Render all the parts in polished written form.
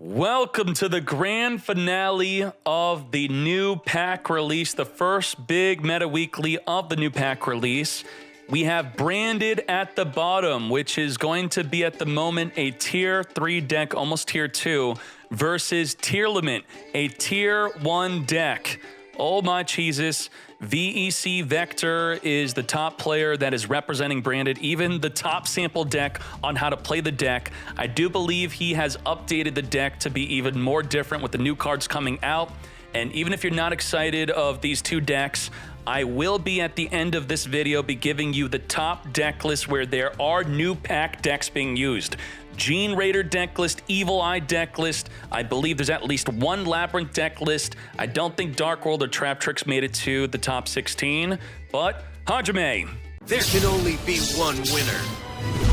Welcome to the grand finale of the new pack release, the first big meta weekly of the new pack release. We have Branded at the bottom, which is going to be at the moment a tier 3 deck, almost tier 2, versus Tier Limit, a tier 1 deck. Oh my cheeses. VEC Vector is the top player that is representing Branded, even the top sample deck on how to play the deck. I do believe he has updated the deck to be even more different with the new cards coming out. And even if you're not excited of these two decks, I will be at the end of this video be giving you the top deck list where there are new pack decks being used. Gene Raider deck list, Evil Eye deck list. I believe there's at least one Labyrinth deck list. I don't think Dark World or Trap Tricks made it to the top 16, but Hajime. There can only be one winner,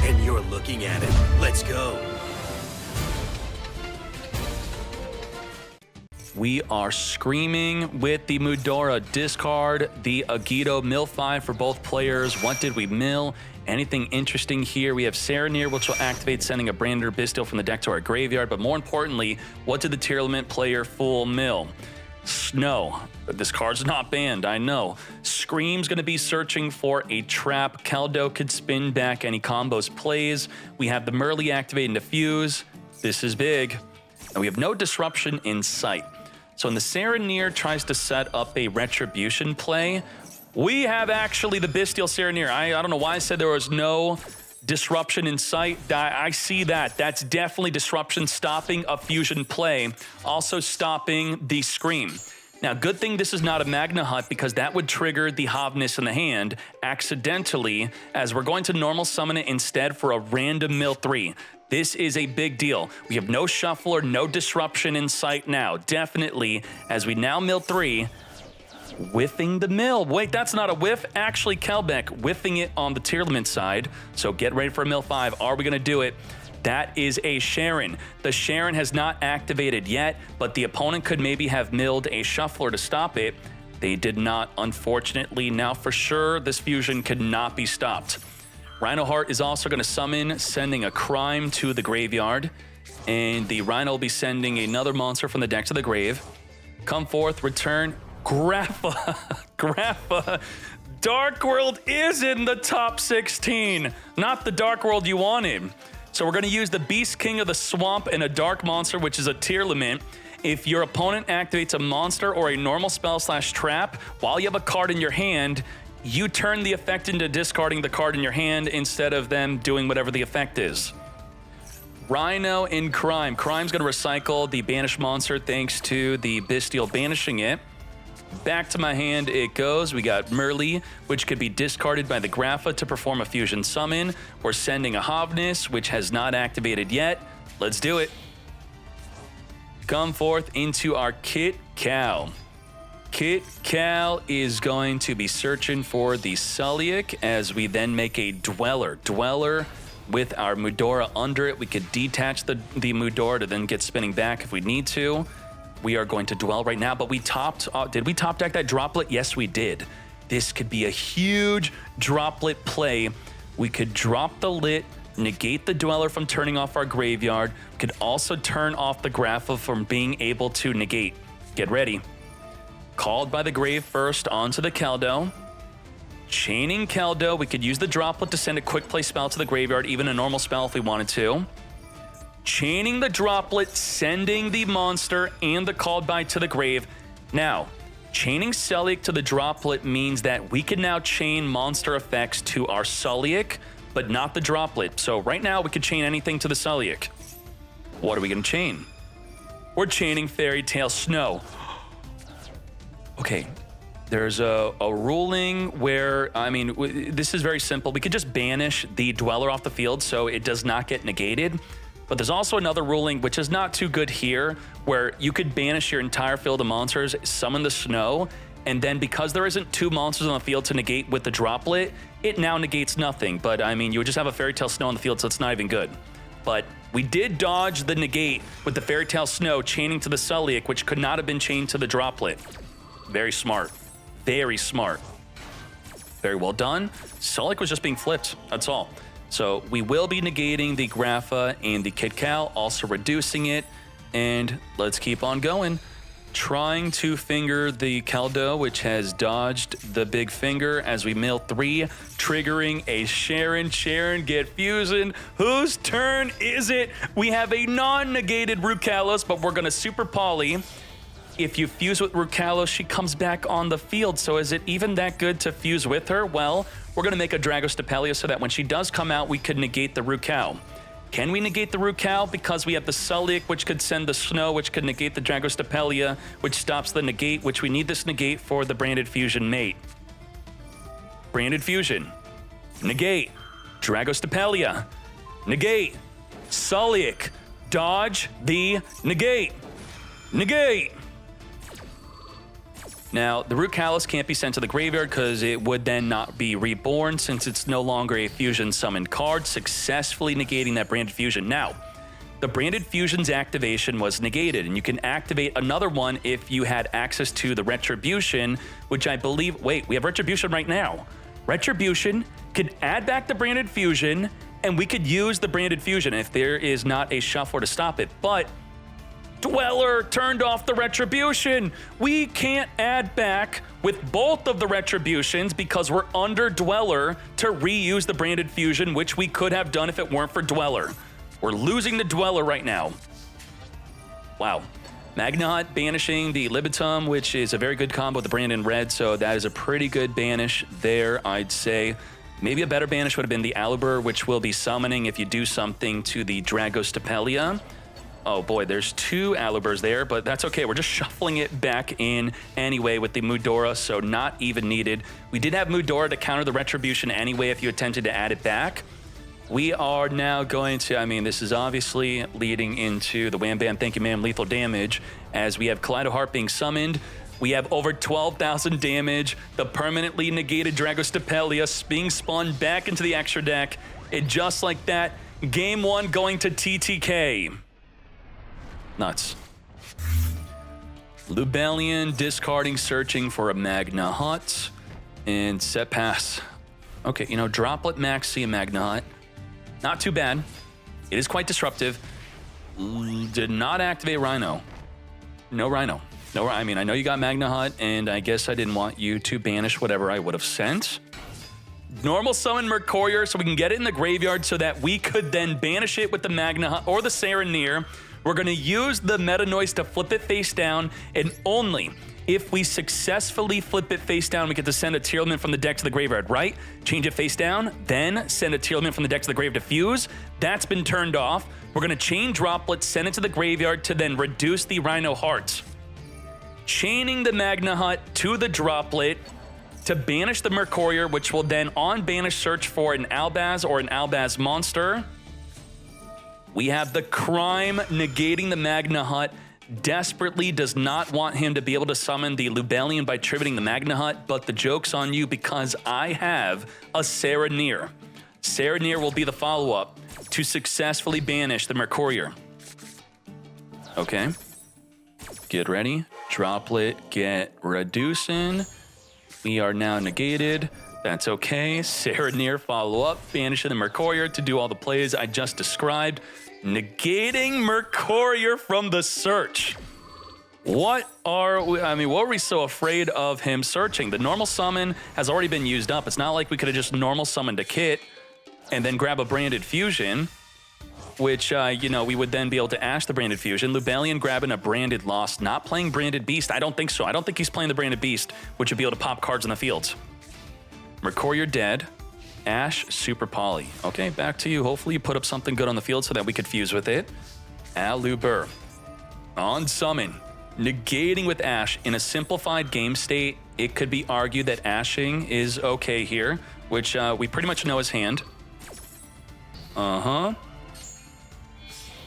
and you're looking at it. Let's go. We are screaming with the Mudora discard, the Agito mill 5 for both players. What did we mill? Anything interesting here? We have Serenir, which will activate, sending a Branded or Bestial from the deck to our graveyard. But more importantly, what did the Tier Limit player full mill? Snow. This card's not banned, I know. Scream's going to be searching for a trap. Keldo could spin back any combos plays. We have the Merly activate and diffuse. This is big. And we have no disruption in sight. So when the Serenir tries to set up a Retribution play, we have actually the Bestial Serenir. I don't know why I said there was no disruption in sight. I see that. That's definitely disruption, stopping a fusion play, also stopping the Scream. Now, good thing this is not a Magna Hut because that would trigger the Hovness in the hand accidentally, as we're going to normal summon it instead for a random mill 3. This is a big deal. We have no shuffler, no disruption in sight now. Definitely, as we now mill 3, whiffing the mill. Wait, that's not a whiff. Actually, Kelbeck whiffing it on the Tier Limit side. So get ready for a mill 5. Are we going to do it? That is a Sharon. The Sharon has not activated yet, but the opponent could maybe have milled a shuffler to stop it. They did not, unfortunately. Now for sure, this fusion could not be stopped. Rhino Heart is also going to summon, sending a Crime to the graveyard. And the Rhino will be sending another monster from the deck to the grave. Come forth, return. Grapha. Grapha. Dark World is in the top 16. Not the Dark World you wanted. So we're going to use the Beast King of the Swamp and a Dark Monster, which is a Tier Limit. If your opponent activates a monster or a normal spell / trap while you have a card in your hand, you turn the effect into discarding the card in your hand instead of them doing whatever the effect is. Rhino in Crime. Crime's going to recycle the banished monster thanks to the Bestial banishing it. Back to my hand it goes. We got Merly, which could be discarded by the Grapha to perform a fusion summon. We're sending a Hovness, which has not activated yet. Let's do it. Come forth into our Kit Cal. Kit Cal is going to be searching for the Sulliek as we then make a Dweller. Dweller with our Mudora under it. We could detach the Mudora to then get spinning back if we need to. We are going to Dwell right now, but we topped, did we top deck that Droplet? Yes, we did. This could be a huge Droplet play. We could drop the Lit, negate the Dweller from turning off our graveyard. We could also turn off the Grapha from being able to negate. Get ready. Called by the grave first onto the Keldo. Chaining Keldo, we could use the Droplet to send a quick play spell to the graveyard, even a normal spell if we wanted to. Chaining the Droplet, sending the monster and the Called by to the grave. Now, chaining Sulliek to the Droplet means that we can now chain monster effects to our Sulliek, but not the Droplet. So right now we could chain anything to the Sulliek. What are we going to chain? We're chaining Fairy Tale Snow. Okay, there's a ruling where, I mean, this is very simple. We could just banish the Dweller off the field so it does not get negated. But there's also another ruling, which is not too good here, where you could banish your entire field of monsters, summon the Snow, and then because there isn't two monsters on the field to negate with the Droplet, it now negates nothing. But, I mean, you would just have a Fairy Tale Snow on the field, so it's not even good. But we did dodge the negate with the Fairy Tale Snow chaining to the Sulliek, which could not have been chained to the Droplet. Very smart. Very smart. Very well done. Sulliek was just being flipped. That's all. So we will be negating the Grapha and the Kit Cal, also reducing it. And let's keep on going. Trying to finger the Caldo, which has dodged the big finger as we mill 3, triggering a Sharon. Sharon, get fusing. Whose turn is it? We have a non-negated Rukalos, but we're going to Super Poly. If you fuse with Rukalos, she comes back on the field. So is it even that good to fuse with her? Well, we're going to make a Dragostapelia so that when she does come out, we could negate the Rukal. Can we negate the Rukal? Because we have the Sulliek, which could send the Snow, which could negate the Dragostapelia, which stops the negate, which we need this negate for the Branded Fusion mate. Branded Fusion. Negate. Dragostapelia. Negate. Sulliek. Dodge the negate. Negate. Now, the Rukalos can't be sent to the graveyard because it would then not be reborn since it's no longer a fusion summoned card, successfully negating that Branded Fusion. Now, the Branded Fusion's activation was negated, and you can activate another one if you had access to the Retribution, which I believe... Wait, we have Retribution right now. Retribution could add back the Branded Fusion, and we could use the Branded Fusion if there is not a shuffler to stop it, but... Dweller turned off the Retribution. We can't add back with both of the Retributions because we're under Dweller to reuse the Branded Fusion, which we could have done if it weren't for Dweller. We're losing the Dweller right now. Wow. Magnahut banishing the Libitum, which is a very good combo with the Brandon Red, so that is a pretty good banish there, I'd say. Maybe a better banish would have been the Alubur, which will be summoning if you do something to the Dragostapelia. Oh boy, there's 2 Aluburs there, but that's okay. We're just shuffling it back in anyway with the Mudora, so not even needed. We did have Mudora to counter the Retribution anyway if you attempted to add it back. We are now going to, I mean, this is obviously leading into the Wham Bam Thank You Ma'am lethal damage as we have Kaleido Heart being summoned. We have over 12,000 damage. The permanently negated Dragostapelia being spun back into the extra deck. And just like that, game 1 going to TTK. Nuts. Lubellion discarding, searching for a Magnahut, and set pass. Okay, you know, Droplet Maxi and Magnahut. Not too bad. It is quite disruptive. Did not activate Rhino. No Rhino. No, I mean, I know you got Magnahut, and I guess I didn't want you to banish whatever I would have sent. Normal summon Mercourier so we can get it in the graveyard so that we could then banish it with the Magnahut or the Serenir. We're going to use the Meta Noise to flip it face down, and only if we successfully flip it face down, we get to send a Tearlament from the deck to the graveyard, right? Change it face down, then send a Tearlament from the deck to the grave to fuse. That's been turned off. We're going to chain Droplet, send it to the graveyard to then reduce the Rhino Hearts. Chaining the Magnahut to the Droplet to banish the Mercourier, which will then on banish search for an Albaz or an Albaz monster. We have the Crime negating the Magnahut. Desperately does not want him to be able to summon the Lubellion by tributing the Magnahut, but the joke's on you because I have a Serenir. Serenir will be the follow-up to successfully banish the Mercourier. Okay. Get ready. Droplet, get reducing. We are now negated. That's okay. Serenir follow-up, banishing the Mercourier to do all the plays I just described. Negating Mercourier from the search. What are we, I mean, what were we so afraid of him searching? The normal summon has already been used up. It's not like we could have just normal summoned a kit and then grab a Branded Fusion, which, you know, we would then be able to Ash the Branded Fusion. Lubellion grabbing a Branded Lost, not playing Branded Beast. I don't think so. I don't think he's playing the Branded Beast, which would be able to pop cards in the fields. Mercourier dead. Ash, Super Poly. Okay, back to you. Hopefully you put up something good on the field so that we could fuse with it. Alubur. On summon. Negating with Ash. In a simplified game state, it could be argued that Ashing is okay here, which we pretty much know his hand. Uh-huh.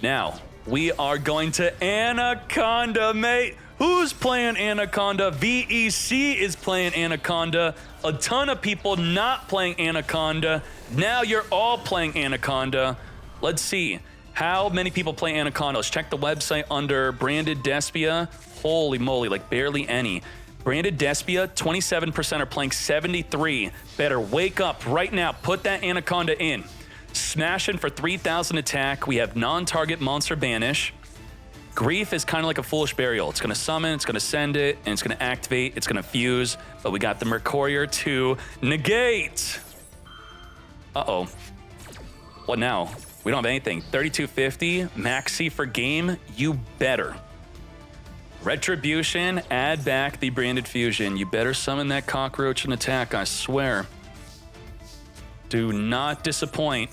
Now, we are going to Anaconda, mate. Who's playing Anaconda? VEC is playing Anaconda. A ton of people not playing Anaconda. Now you're all playing Anaconda. Let's see how many people play Anaconda. Let's check the website under Branded Despia. Holy moly, like barely any. Branded Despia, 27% are playing 73. Better wake up right now. Put that Anaconda in. Smashing for 3,000 attack. We have non-target monster banish. Grief is kind of like a Foolish Burial. It's going to summon, it's going to send it, and it's going to activate, it's going to fuse. But we got the Mercurier to negate. Uh-oh. What now? We don't have anything. 3250, Maxi for game, you better. Retribution, add back the Branded Fusion. You better summon that cockroach and attack, I swear. Do not disappoint.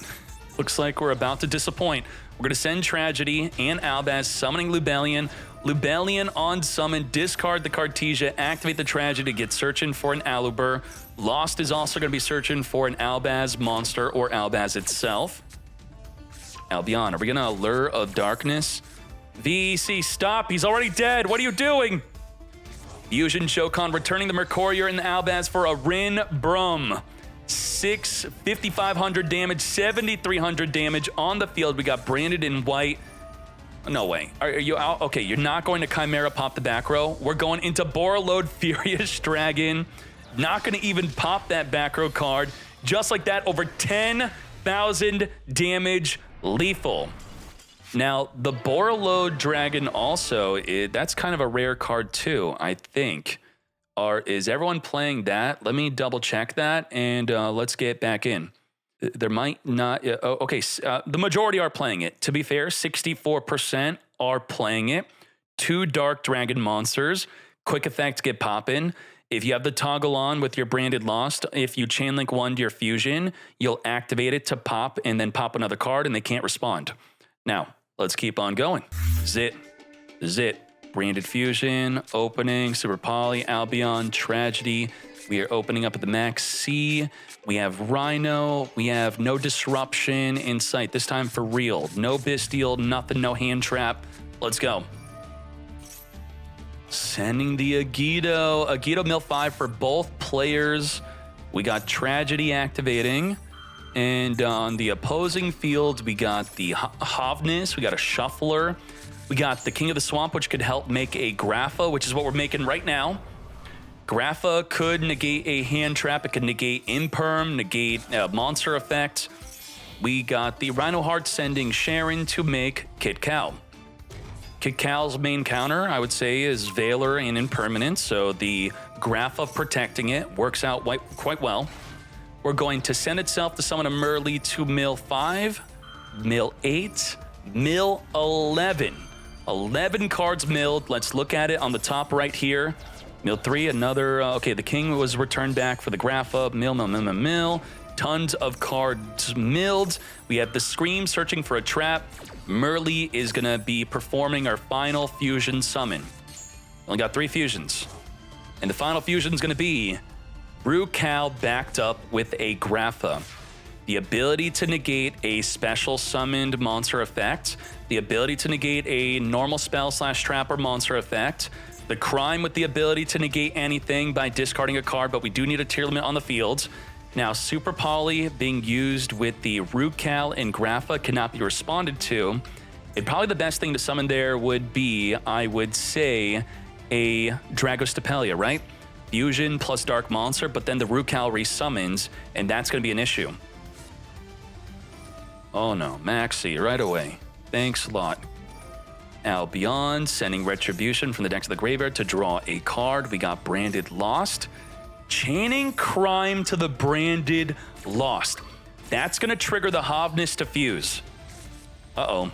Looks like we're about to disappoint. We're going to send Tragedy and Albaz, summoning Lubellion. Lubellion on summon, discard the Cartesia, activate the Tragedy, get searching for an Aluber. Lost is also going to be searching for an Albaz monster or Albaz itself. Albion, are we going to Allure of Darkness? VEC, stop. He's already dead. What are you doing? Fusion Shokan returning the Mercurier and the Albaz for a Rin Brum. 5,500 damage, 7,300 damage on the field. We got Branded in white. No way. Are you out? Okay, you're not going to Chimera pop the back row. We're going into Borreload Furious Dragon. Not going to even pop that back row card. Just like that, over 10,000 damage, lethal. Now, the Borreload Dragon also, that's kind of a rare card too, I think. Is everyone playing that? Let me double check that, and let's get back in. There might not... okay, the majority are playing it. To be fair, 64% are playing it. 2 Dark Dragon monsters. Quick effects get poppin'. If you have the toggle on with your Branded Lost, if you chainlink 1 to your Fusion, you'll activate it to pop and then pop another card, and they can't respond. Now, let's keep on going. Zit. Branded Fusion, opening, Super Poly, Albion, Tragedy. We are opening up at the Max C. We have Rhino. We have no Disruption in sight. This time for real. No Bestial, nothing, no Hand Trap. Let's go. Sending the Agido. Agido Mill 5 for both players. We got Tragedy activating. And on the opposing field, we got the Hovness. We got a Shuffler. We got the King of the Swamp, which could help make a Grapha, which is what we're making right now. Grapha could negate a Hand Trap. It could negate Imperm, negate a Monster Effect. We got the Rhino Heart sending Sharon to make Kit Cal. Kit Cal's main counter, I would say, is Valor and Impermanence, so the Grapha protecting it works out quite well. We're going to send itself to summon a Merly to Mill 5, Mill 8, Mill 11. 11 cards milled. Let's look at it on the top right here. Mill 3, another... okay, the King was returned back for the Grapha. Mill. Tons of cards milled. We have the Scream searching for a trap. Merly is going to be performing our final Fusion summon. Only got 3 fusions. And the final fusion is going to be Rucal backed up with a Grapha. The ability to negate a special summoned monster effect, the ability to negate a normal spell / trap or monster effect, the Crime with the ability to negate anything by discarding a card, but we do need a tier limit on the field. Now, Super Poly being used with the Rucal and Grapha cannot be responded to. And probably the best thing to summon there would be, I would say, a Dragostapelia, right? Fusion plus Dark Monster, but then the Rucal resummons, and that's going to be an issue. Oh no, Maxi, right away. Thanks a lot. Albion sending Retribution from the deck to the graveyard to draw a card. We got Branded Lost. Chaining Crime to the Branded Lost. That's going to trigger the Hovness to fuse. Uh-oh.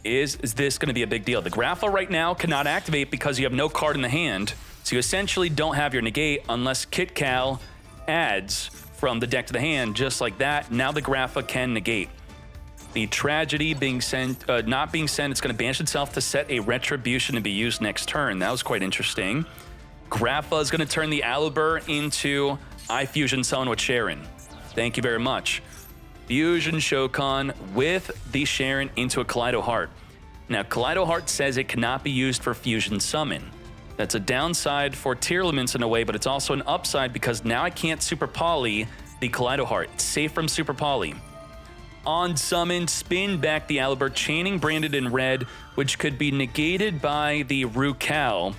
Is this going to be a big deal? The Grapha right now cannot activate because you have no card in the hand. So you essentially don't have your negate unless Kit Cal adds from the deck to the hand, just like that. Now the Grapha can negate. The Tragedy being sent, not being sent, it's going to banish itself to set a Retribution to be used next turn. That was quite interesting. Grapha is going to turn the Aluber into Fusion Summon with Sharon. Thank you very much. Fusion Shokan with the Sharon into a Kaleido Heart. Now, Kaleido Heart says it cannot be used for Fusion Summon. That's a downside for tier limits in a way, but it's also an upside because now I can't Super Poly the Kaleido Heart. It's safe from Super Poly. On summon, spin back the Aluber, chaining Branded in red, which could be negated by the Rucal.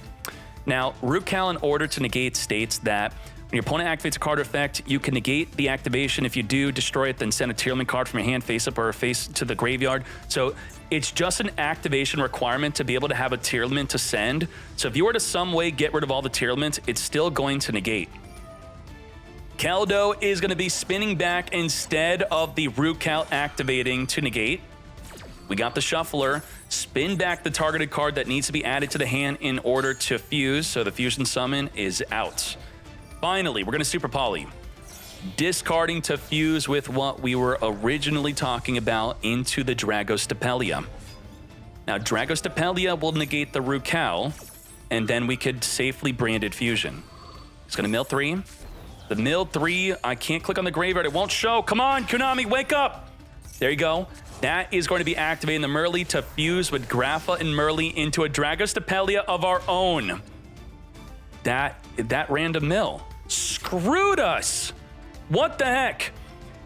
Now, Rucal, in order to negate, states that When your opponent activates a card effect, you can negate the activation. If you do, destroy it, then send a Tearlament card from your hand face up or face to the graveyard. So it's just an activation requirement to be able to have a Tearlament to send. So if you were to some way get rid of all the Tearlaments, it's still going to negate. Keldo is going to be spinning back instead of the Rukal activating to negate. We got the Shuffler. Spin back the targeted card that needs to be added to the hand in order to fuse, so the Fusion Summon is out. Finally, we're going to Super Poly. Discarding to fuse with what we were originally talking about into the Dragostapelia. Now, Dragostapelia will negate the Rukal, and then we could safely branded Fusion. It's going to mill 3. The mill 3, I can't click on the graveyard. It won't show. Come on, Konami, wake up. There you go. That is going to be activating the Merly to fuse with Grapha and Merly into a Dragostapelia of our own. That random mill screwed us. What the heck?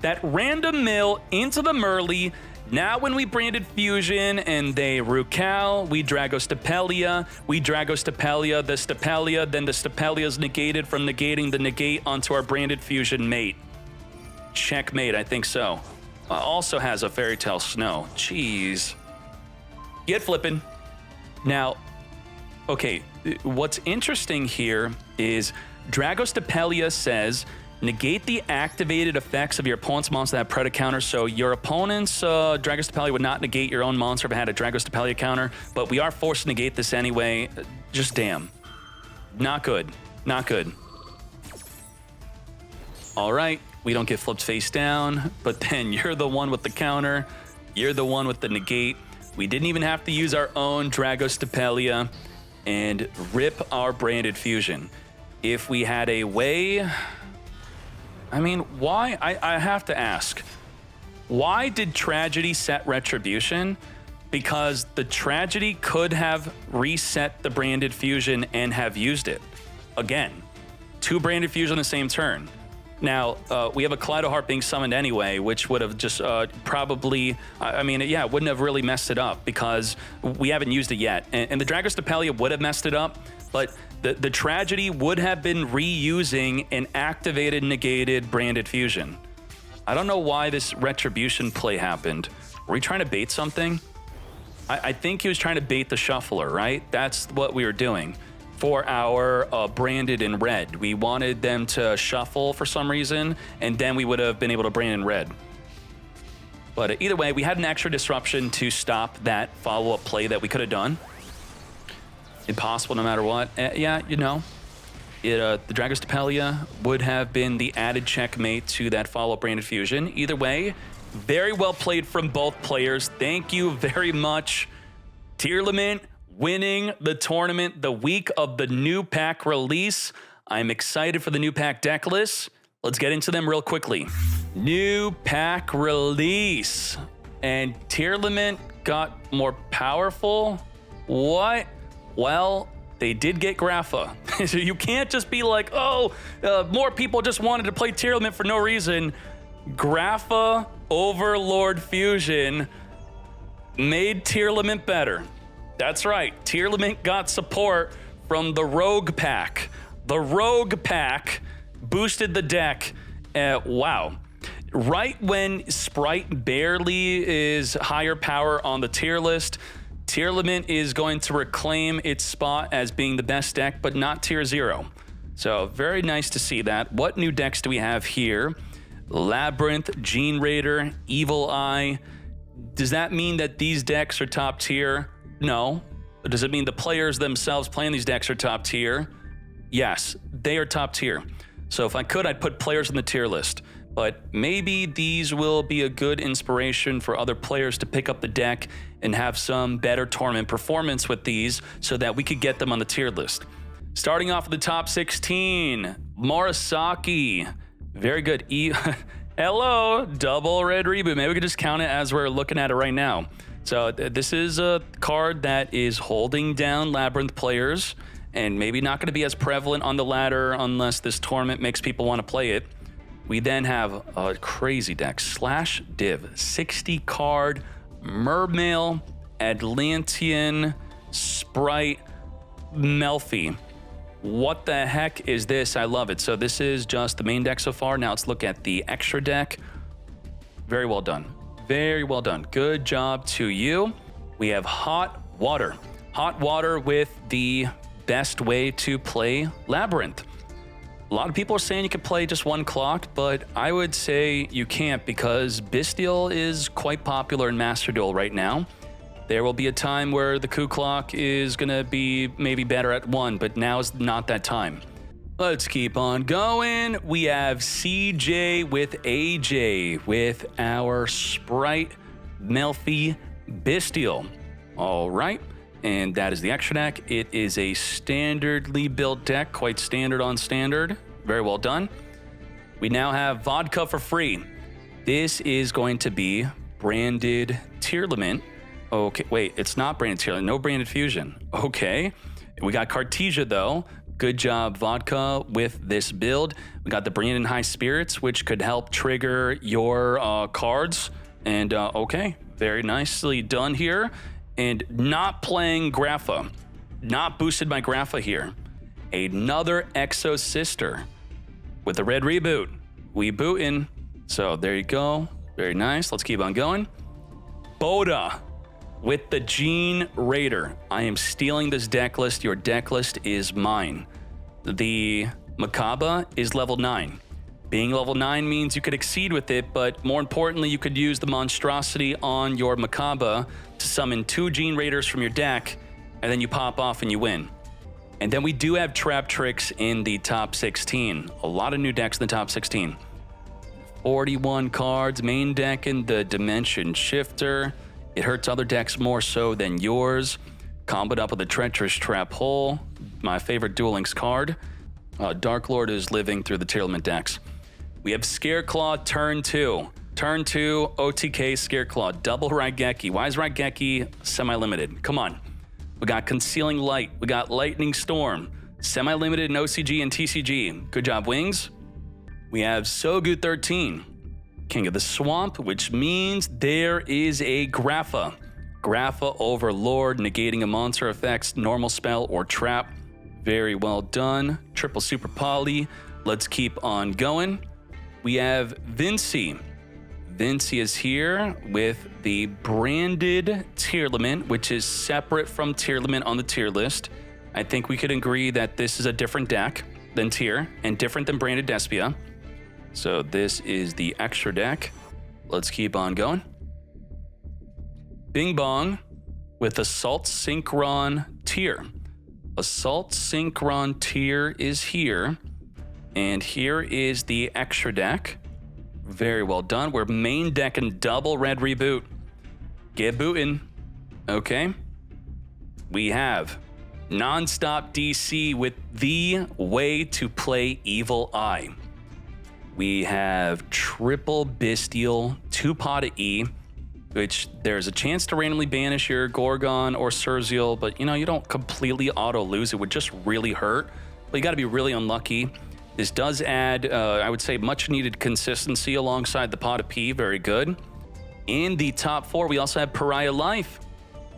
That random mill into the Merly. Now when we branded Fusion and they Rukal, we Dragostapelia, the Stapelia, then the Stapelia is negated from negating the negate onto our branded Fusion mate. Checkmate, I think so. Also has a Fairy Tale Snow. Jeez. Get flipping. Now, okay, what's interesting here is Dragostapelia says negate the activated effects of your opponent's monster that have Predator counter. So your opponent's Dragostapelia would not negate your own monster if it had a Dragostapelia counter, but we are forced to negate this anyway. Just damn. Not good. Not good. All right, we don't get flipped face down, but then you're the one with the counter. You're the one with the negate. We didn't even have to use our own Dragostapelia and rip our branded Fusion. If we had a way... I mean, why? I have to ask. Why did Tragedy set Retribution? Because the Tragedy could have reset the branded Fusion and have used it. Again, 2 branded Fusion on the same turn. Now, we have a Kaleido Heart being summoned anyway, which would have just probably, I mean, yeah, it wouldn't have really messed it up because we haven't used it yet. And the Dragostapelia would have messed it up, but the Tragedy would have been reusing an activated, negated, branded Fusion. I don't know why this Retribution play happened. Were we trying to bait something? I think he was trying to bait the Shuffler, right? That's what we were doing. For our branded in red. We wanted them to shuffle for some reason, and then we would have been able to brand in red. But either way, we had an extra disruption to stop that follow-up play that we could have done. Impossible no matter what. Yeah, you know, the Dragostapelia would have been the added checkmate to that follow-up branded Fusion. Either way, very well played from both players. Thank you very much. Tearlament winning the tournament the week of the new pack release. I'm excited for the new pack deck list. Let's get into them real quickly. New pack release. And Tearlament got more powerful? What? Well, they did get Grapha. So you can't just be like, oh, more people just wanted to play Tearlament for no reason. Grapha Overlord Fusion made Tearlament better. That's right, Tearlament got support from the Rogue Pack. The Rogue Pack boosted the deck. Wow. Right when Sprite barely is higher power on the tier list, Tearlament is going to reclaim its spot as being the best deck, but not tier 0. So very nice to see that. What new decks do we have here? Labyrinth, Gene Raider, Evil Eye. Does that mean that these decks are top tier? No. Does it mean the players themselves playing these decks are top tier? Yes, they are top tier. So if I could, I'd put players on the tier list. But maybe these will be a good inspiration for other players to pick up the deck and have some better tournament performance with these so that we could get them on the tier list. Starting off with the top 16, Murasaki. Very good. Hello, double red reboot. Maybe we could just count it as we're looking at it right now. So this is a card that is holding down Labyrinth players and maybe not going to be as prevalent on the ladder unless this tournament makes people want to play it. We then have a crazy deck, Slash Div, 60 card, Mermail, Atlantean, Sprite, Melfi. What the heck is this? I love it. So this is just the main deck so far. Now let's look at the extra deck. Very well done. Very well done. Good job to you. We have Hot Water. Hot Water with the best way to play Labyrinth. A lot of people are saying you could play just one clock, but I would say you can't because Bestial is quite popular in Master Duel right now. There will be a time where the Coup clock is going to be maybe better at 1, but now is not that time. Let's keep on going. We have CJ with AJ with our Sprite Melfi Bestial. All right. And that is the extra deck. It is a standardly built deck, quite standard on standard. Very well done. We now have Vodka for free. This is going to be branded Tearlament. Okay, wait, it's not branded Tearlament, no branded fusion. Okay, we got Cartesia though. Good job, Vodka, with this build. We got the Brandon High Spirits, which could help trigger your cards. And okay, very nicely done here. And not playing Grapha. Not boosted by Grapha here. Another Exo Sister with the red reboot. We bootin'. So there you go. Very nice. Let's keep on going. Boda with the Gene Raider. I am stealing this deck list. Your deck list is mine. The Makaba is level 9. Being level 9 means you could exceed with it, but more importantly, you could use the Monstrosity on your Makaba to summon 2 Gene Raiders from your deck, and then you pop off and you win. And then we do have Trap Tricks in the top 16. A lot of new decks in the top 16. 41 cards, main deck in the Dimension Shifter. It hurts other decks more so than yours. Comboed up with a Treacherous Trap Hole, my favorite Duel Links card. Dark Lord is living through the Tearlament decks. We have Scareclaw turn 2. Turn 2, OTK Scareclaw, double Raigeki. Why is Raigeki semi-limited? Come on. We got Concealing Light. We got Lightning Storm. Semi-limited in OCG and TCG. Good job, Wings. We have So Good 13. King of the Swamp, which means there is a Grapha. Grapha Overlord, negating a monster effect's normal spell or trap. Very well done. Triple Super Poly. Let's keep on going. We have Vinci. Vinci is here with the branded Tearlament, which is separate from Tearlament on the tier list. I think we could agree that this is a different deck than tier and different than branded Despia. So this is the extra deck. Let's keep on going. Bing Bong with Assault Synchron tier. Assault Synchron tier is here. And here is the extra deck. Very well done. We're main decking double red reboot. Get bootin'. Okay. We have Nonstop DC with the way to play Evil Eye. We have triple Bestial, 2-pot E, which there's a chance to randomly banish your Gorgon or Surzeal, but you don't completely auto lose. It would just really hurt. But you got to be really unlucky. This does add, I would say, much needed consistency alongside the pot of P. Very good. In the top 4, we also have Pariah Life.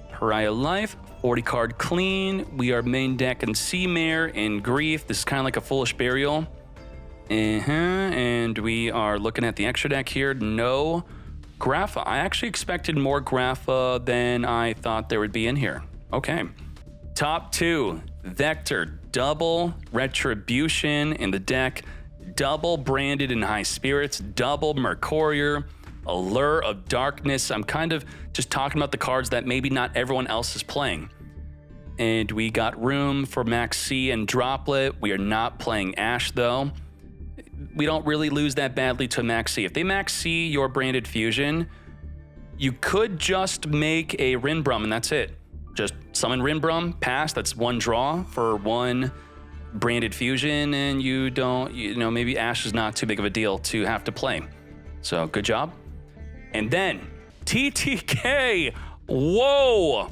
Pariah Life, 40 card clean. We are main deck and Seamare and Grief. This is kind of like a Foolish Burial. And we are looking at the extra deck here. No Grapha. I actually expected more Grapha than I thought there would be in here. Okay. Top 2, Vector. Double Retribution in the deck. Double Branded in High Spirits. Double Mercurier. Allure of Darkness. I'm kind of just talking about the cards that maybe not everyone else is playing. And we got room for Max C and Droplet. We are not playing Ash though. We don't really lose that badly to Max C. If they Max C your Branded Fusion, you could just make a Rinbrum and that's it. Just summon Rinbrum, pass, that's 1 draw for 1 Branded Fusion, and you don't, maybe Ash is not too big of a deal to have to play. So good job. And then TTK, whoa!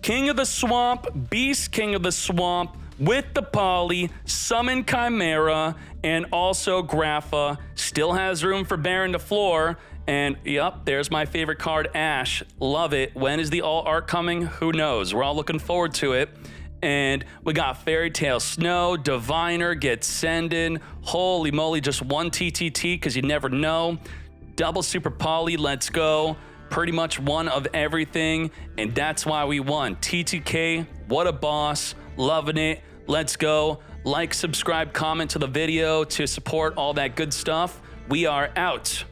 King of the Swamp, Beast King of the Swamp, with the Poly, Summon Chimera, and also Grapha. Still has room for Baron to floor. And yep, there's my favorite card, Ash. Love it. When is the all art coming? Who knows? We're all looking forward to it. And we got Fairy Tale Snow, Diviner gets Sendin. Holy moly, just one TTT because you never know. Double Super Poly, let's go. Pretty much one of everything, and that's why we won. TTK, what a boss. Loving it. Let's go. Like, subscribe, comment to the video to support all that good stuff. We are out.